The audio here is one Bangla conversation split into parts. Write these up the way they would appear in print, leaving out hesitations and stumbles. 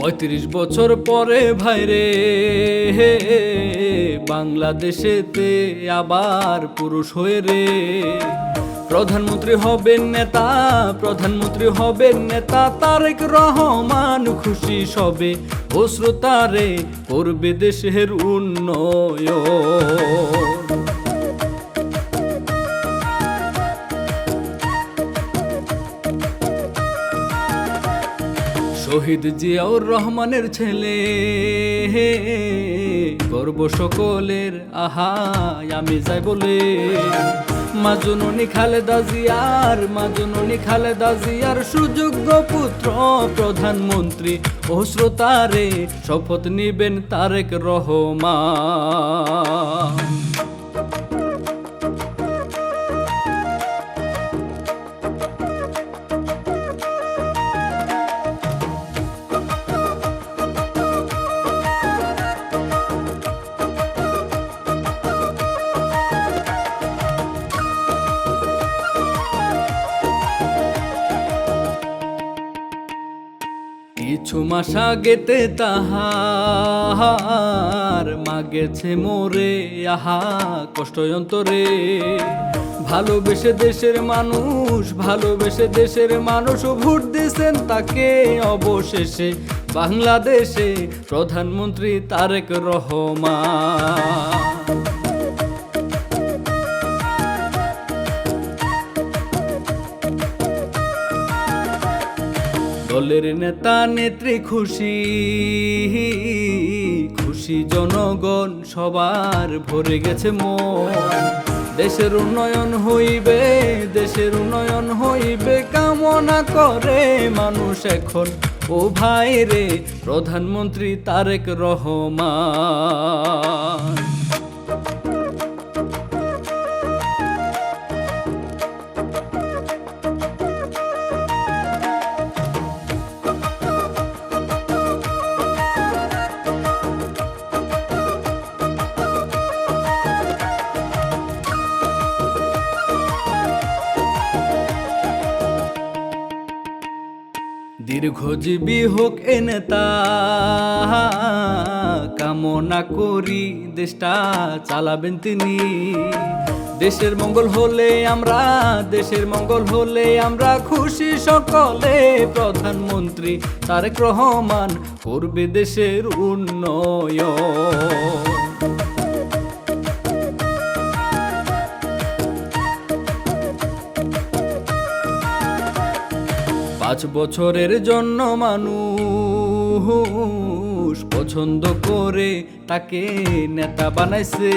৩৫ বছর পরে ভাইরে বাংলাদেশেতে আবার পুরুষ হয়ে রে প্রধানমন্ত্রী হবেন নেতা, প্রধানমন্ত্রী হবেন নেতা তারেক রহমান খুশি সবে ও শ্রোতারে করবে দেশের উন্নয়ন। শহীদ জিয়াউর রহমানের ছেলে গর্ব সকলের আহা আমি যাই বলে মাজননী খালেদা জিয়ার, মাজননী খালেদা জিয়ার সুযোগ্য পুত্র প্রধানমন্ত্রী ও শ্রোতারে শপথ নিবেন তারেক রহমান। কিছু মাস আগেতে তাহার মাগেছে মোরে আহা কষ্ট অন্তরে ভালোবেসে দেশের মানুষ, ভালোবেসে দেশের মানুষ ভোট দিয়েছেন তাকে অবশেষে বাংলাদেশে প্রধানমন্ত্রী তারেক রহমান। দলের নেতা নেত্রী খুশি, খুশি জনগণ সবার ভরে গেছে মন। দেশের উন্নয়ন হইবে, দেশের উন্নয়ন হইবে কামনা করে মানুষ এখন ও ভাই রে প্রধানমন্ত্রী তারেক রহমান। দীর্ঘজীবী হোক এ নেতা কামনা করি দেশটা চালাবেন তিনি। দেশের মঙ্গল হলে আমরা, দেশের মঙ্গল হলে আমরা খুশি সকলে প্রধানমন্ত্রী তারেক রহমান করবে দেশের উন্নয়ন। 5 বছরের জন্য মানুষ পছন্দ করে তাকে নেতা বানাইছে।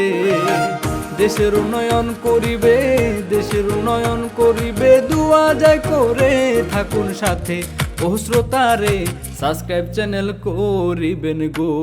দেশের উন্নয়ন করিবে, দেশের উন্নয়ন করিবে দুয়া যায় করে থাকুন সাথে ও শ্রোতারে সাবস্ক্রাইব চ্যানেল করিবেন গো।